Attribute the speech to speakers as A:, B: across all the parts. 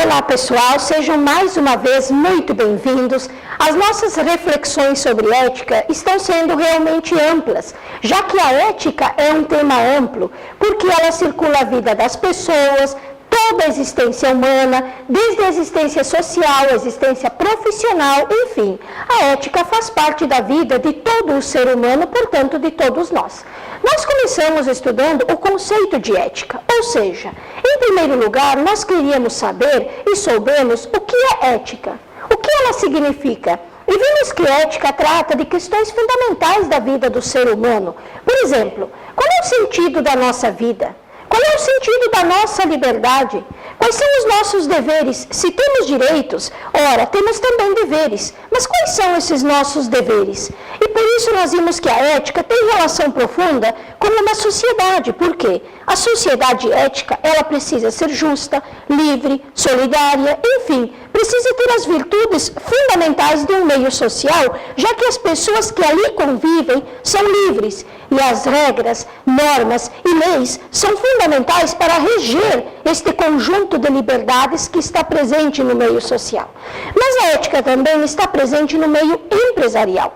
A: Olá pessoal, sejam mais uma vez muito bem-vindos. As nossas reflexões sobre ética estão sendo realmente amplas, já que a ética é um tema amplo, porque ela circula a vida das pessoas, toda a existência humana, desde a existência social, a existência profissional, enfim. A ética faz parte da vida de todo o ser humano, portanto, de todos nós. Nós começamos estudando o conceito de ética, ou seja, em primeiro lugar, nós queríamos saber e soubemos o que é ética, o que ela significa. E vimos que ética trata de questões fundamentais da vida do ser humano. Por exemplo, qual é o sentido da nossa vida? Qual é o sentido da nossa liberdade? Quais são os nossos deveres? Se temos direitos, ora, temos também deveres. Mas quais são esses nossos deveres? E por isso nós vimos que a ética tem relação profunda com uma sociedade. Por quê? A sociedade ética, ela precisa ser justa, livre, solidária, enfim, precisa ter as virtudes fundamentais de um meio social, já que as pessoas que ali convivem são livres. E as regras, normas e leis são fundamentais para reger este conjunto de liberdades que está presente no meio social. Mas a ética também está presente no meio empresarial.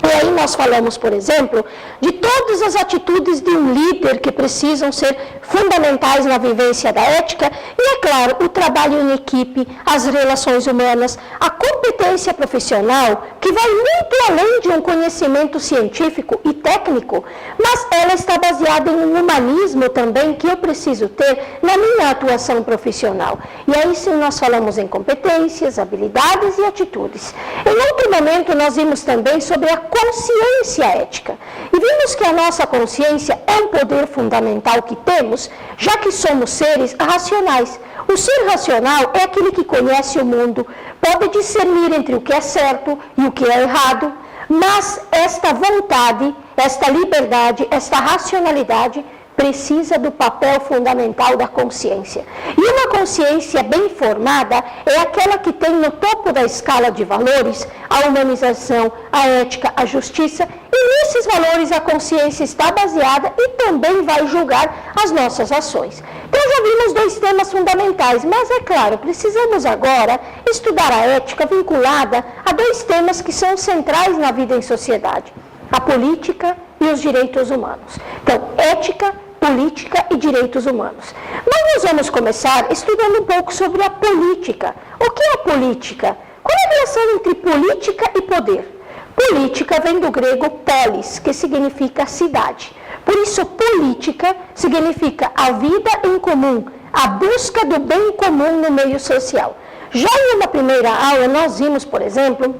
A: E aí nós falamos, por exemplo, de todas as atitudes de um líder que precisam ser fundamentais na vivência da ética e, é claro, o trabalho em equipe, as relações humanas, a competência profissional, que vai muito além de um conhecimento científico e técnico, mas ela está baseada em um humanismo também que eu preciso ter na minha atuação profissional. E aí sim nós falamos em competências, habilidades e atitudes. Em outro momento nós vimos também sobre a consciência ética. E vimos que a nossa consciência é um poder fundamental que temos, já que somos seres racionais. O ser racional é aquele que conhece o mundo, pode discernir entre o que é certo e o que é errado, mas esta vontade, esta liberdade, esta racionalidade precisa do papel fundamental da consciência. E uma consciência bem formada é aquela que tem no topo da escala de valores a humanização, a ética, a justiça, e nesses valores a consciência está baseada e também vai julgar as nossas ações. Então já vimos dois temas fundamentais, mas é claro, precisamos agora estudar a ética vinculada a dois temas que são centrais na vida em sociedade: a política e os direitos humanos. Então, ética, política e direitos humanos. Mas nós vamos começar estudando um pouco sobre a política. O que é política? Qual é a relação entre política e poder? Política vem do grego polis, que significa cidade. Por isso, política significa a vida em comum, a busca do bem comum no meio social. Já em uma primeira aula, nós vimos, por exemplo,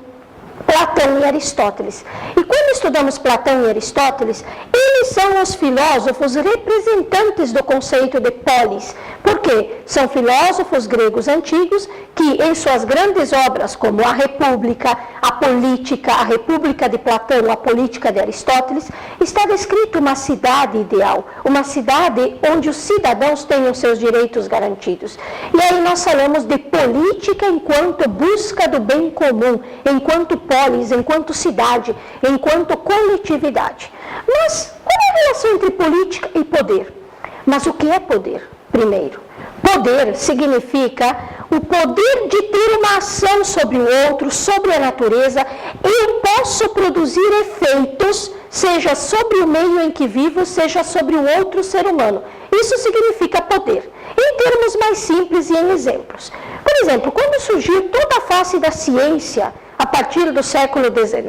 A: Platão e Aristóteles. E quando estudamos Platão e Aristóteles, eles são os filósofos representantes do conceito de polis. Por quê? São filósofos gregos antigos que, em suas grandes obras, como a República, a Política, a República de Platão, a Política de Aristóteles, está descrito uma cidade ideal, uma cidade onde os cidadãos tenham seus direitos garantidos. E aí nós falamos de política enquanto busca do bem comum, enquanto polis, enquanto cidade, enquanto coletividade. Mas qual é a relação entre política e poder? Mas o que é poder? Primeiro, poder significa o poder de ter uma ação sobre o outro, sobre a natureza. Eu posso produzir efeitos, seja sobre o meio em que vivo, seja sobre o outro ser humano. Isso significa poder. Em termos mais simples e em exemplos. Por exemplo, quando surgiu toda a face da ciência, a partir do século XIX,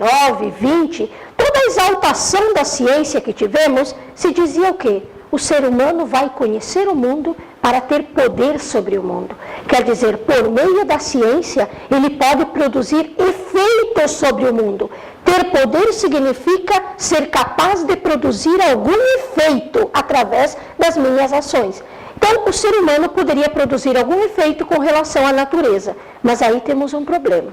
A: XX, toda a exaltação da ciência que tivemos, se dizia o quê? O ser humano vai conhecer o mundo para ter poder sobre o mundo. Quer dizer, por meio da ciência, ele pode produzir efeitos sobre o mundo. Ter poder significa ser capaz de produzir algum efeito através das minhas ações. Então, o ser humano poderia produzir algum efeito com relação à natureza, mas aí temos um problema.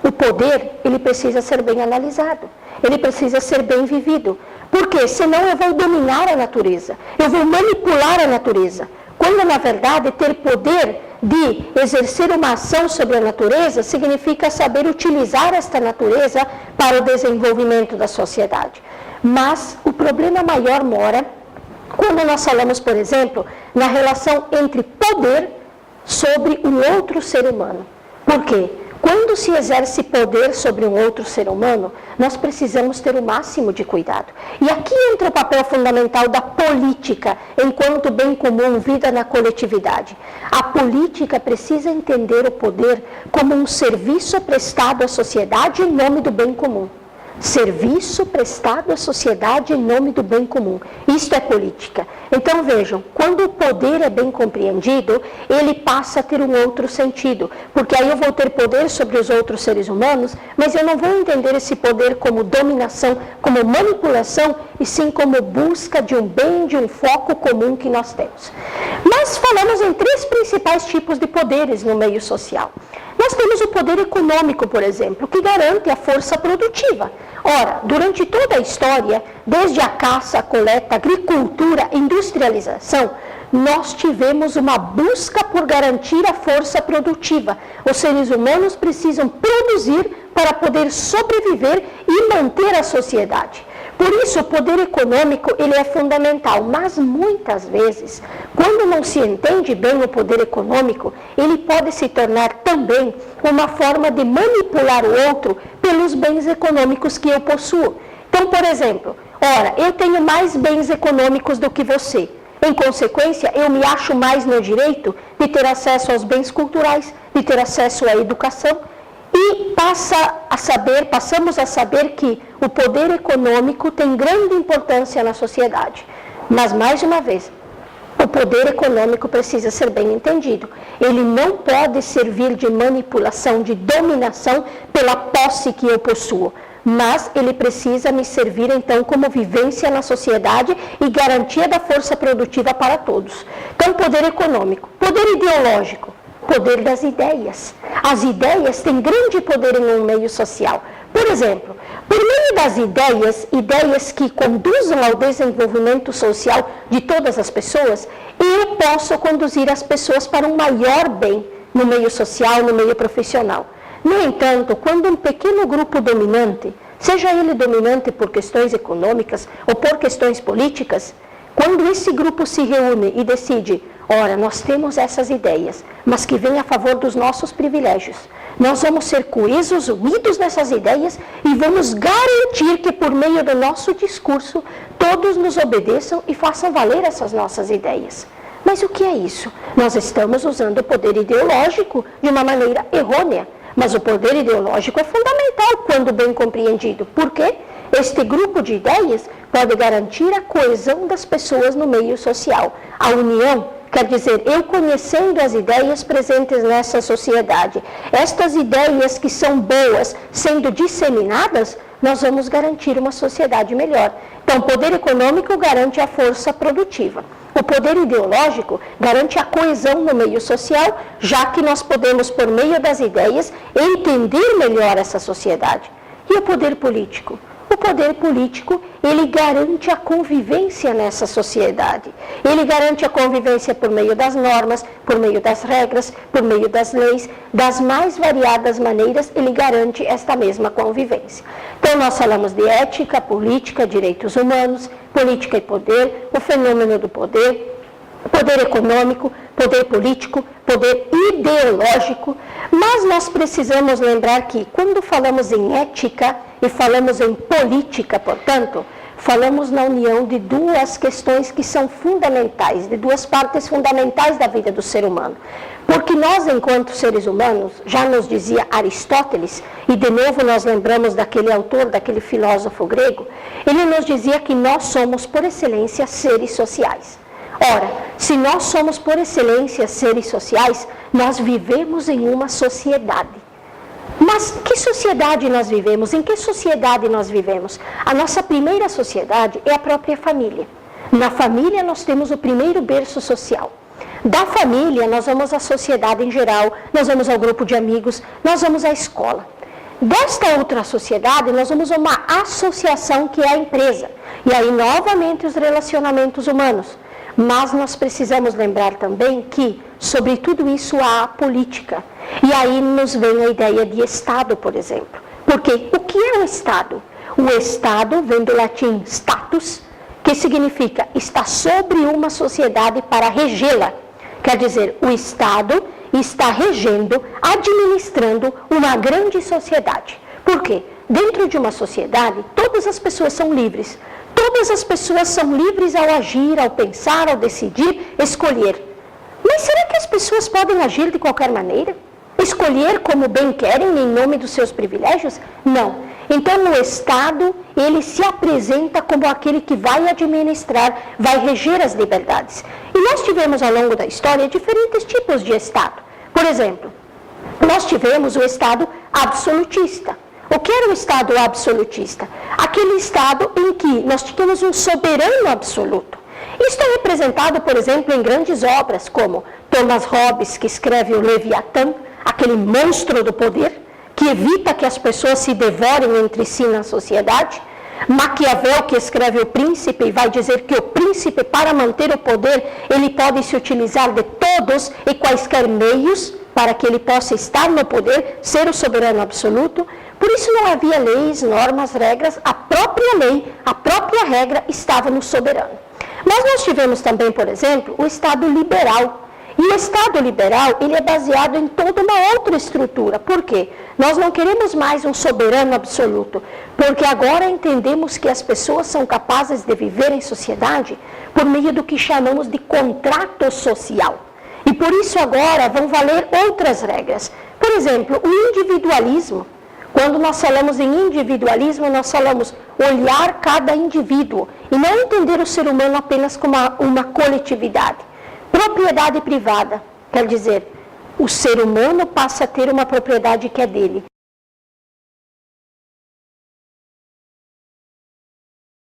A: O poder, ele precisa ser bem analisado, ele precisa ser bem vivido. Por quê? Senão eu vou dominar a natureza, eu vou manipular a natureza. Quando, na verdade, ter poder de exercer uma ação sobre a natureza significa saber utilizar esta natureza para o desenvolvimento da sociedade. Mas o problema maior mora quando nós falamos, por exemplo, na relação entre poder sobre um outro ser humano. Por quê? Quando se exerce poder sobre um outro ser humano, nós precisamos ter o máximo de cuidado. E aqui entra o papel fundamental da política, enquanto bem comum, vida na coletividade. A política precisa entender o poder como um serviço prestado à sociedade em nome do bem comum. Serviço prestado à sociedade em nome do bem comum. Isto é política. Então vejam, quando o poder é bem compreendido, ele passa a ter um outro sentido, porque aí eu vou ter poder sobre os outros seres humanos, mas eu não vou entender esse poder como dominação, como manipulação, e sim como busca de um bem, de um foco comum que nós temos. Mas falamos em 3 principais tipos de poderes no meio social. Nós temos o poder econômico, por exemplo, que garante a força produtiva. Ora, durante toda a história, desde a caça, a coleta, a agricultura, a industrialização, nós tivemos uma busca por garantir a força produtiva. Os seres humanos precisam produzir para poder sobreviver e manter a sociedade. Por isso, o poder econômico ele é fundamental, mas muitas vezes, quando não se entende bem o poder econômico, ele pode se tornar também uma forma de manipular o outro pelos bens econômicos que eu possuo. Então, por exemplo, ora, eu tenho mais bens econômicos do que você. Em consequência, eu me acho mais no direito de ter acesso aos bens culturais, de ter acesso à educação. E passamos a saber que o poder econômico tem grande importância na sociedade. Mas, mais uma vez, o poder econômico precisa ser bem entendido. Ele não pode servir de manipulação, de dominação pela posse que eu possuo. Mas ele precisa me servir, então, como vivência na sociedade e garantia da força produtiva para todos. Então, poder econômico. Poder ideológico. Poder das ideias. As ideias têm grande poder em um meio social. Por exemplo, por meio das ideias que conduzam ao desenvolvimento social de todas as pessoas, eu posso conduzir as pessoas para um maior bem no meio social, no meio profissional. No entanto, quando um pequeno grupo dominante, seja ele dominante por questões econômicas ou por questões políticas, quando esse grupo se reúne e decide, ora, nós temos essas ideias, mas que vêm a favor dos nossos privilégios. Nós vamos ser coesos, unidos nessas ideias e vamos garantir que por meio do nosso discurso todos nos obedeçam e façam valer essas nossas ideias. Mas o que é isso? Nós estamos usando o poder ideológico de uma maneira errônea. Mas o poder ideológico é fundamental quando bem compreendido. Por quê? Este grupo de ideias pode garantir a coesão das pessoas no meio social. A união, quer dizer, eu conhecendo as ideias presentes nessa sociedade, estas ideias que são boas sendo disseminadas, nós vamos garantir uma sociedade melhor. Então, o poder econômico garante a força produtiva. O poder ideológico garante a coesão no meio social, já que nós podemos, por meio das ideias, entender melhor essa sociedade. E o poder político? O poder político, ele garante a convivência nessa sociedade. Ele garante a convivência por meio das normas, por meio das regras, por meio das leis, das mais variadas maneiras, ele garante esta mesma convivência. Então, nós falamos de ética, política, direitos humanos, política e poder, o fenômeno do poder, poder econômico, poder político, poder ideológico, mas nós precisamos lembrar que quando falamos em ética e falamos em política, portanto, falamos na união de 2 questões que são fundamentais, de 2 partes fundamentais da vida do ser humano. Porque nós, enquanto seres humanos, já nos dizia Aristóteles, e de novo nós lembramos daquele autor, daquele filósofo grego, ele nos dizia que nós somos, por excelência, seres sociais. Ora, se nós somos, por excelência, seres sociais, nós vivemos em uma sociedade. Mas que sociedade nós vivemos? Em que sociedade nós vivemos? A nossa primeira sociedade é a própria família. Na família nós temos o primeiro berço social. Da família nós vamos à sociedade em geral, nós vamos ao grupo de amigos, nós vamos à escola. Desta outra sociedade nós vamos a uma associação que é a empresa. E aí novamente os relacionamentos humanos. Mas nós precisamos lembrar também que, sobre tudo isso, há a política. E aí nos vem a ideia de Estado, por exemplo. Porque o que é o Estado? O Estado vem do latim status, que significa estar sobre uma sociedade para regê-la. Quer dizer, o Estado, está regendo, administrando uma grande sociedade. Por quê? Dentro de uma sociedade, todas as pessoas são livres. Todas as pessoas são livres ao agir, ao pensar, ao decidir, escolher. Mas será que as pessoas podem agir de qualquer maneira? Escolher como bem querem em nome dos seus privilégios? Não. Então o Estado, ele se apresenta como aquele que vai administrar, vai reger as liberdades. E nós tivemos ao longo da história diferentes tipos de Estado. Por exemplo, nós tivemos o Estado absolutista. O que era o Estado absolutista? Aquele Estado em que nós tínhamos um soberano absoluto. Isto é representado, por exemplo, em grandes obras como Thomas Hobbes, que escreve o Leviatã, aquele monstro do poder, que evita que as pessoas se devorem entre si na sociedade. Maquiavel, que escreve o Príncipe, e vai dizer que o príncipe, para manter o poder, ele pode se utilizar de todos e quaisquer meios para que ele possa estar no poder, ser o soberano absoluto. Por isso não havia leis, normas, regras, a própria lei, a própria regra estava no soberano. Mas nós tivemos também, por exemplo, o Estado liberal. E o Estado liberal, ele é baseado em toda uma outra estrutura. Por quê? Nós não queremos mais um soberano absoluto, porque agora entendemos que as pessoas são capazes de viver em sociedade por meio do que chamamos de contrato social. E por isso agora vão valer outras regras. Por exemplo, o individualismo. Quando nós falamos em individualismo, nós falamos olhar cada indivíduo e não entender o ser humano apenas como uma coletividade. Propriedade privada, quer dizer, o ser humano passa a ter uma propriedade que é dele.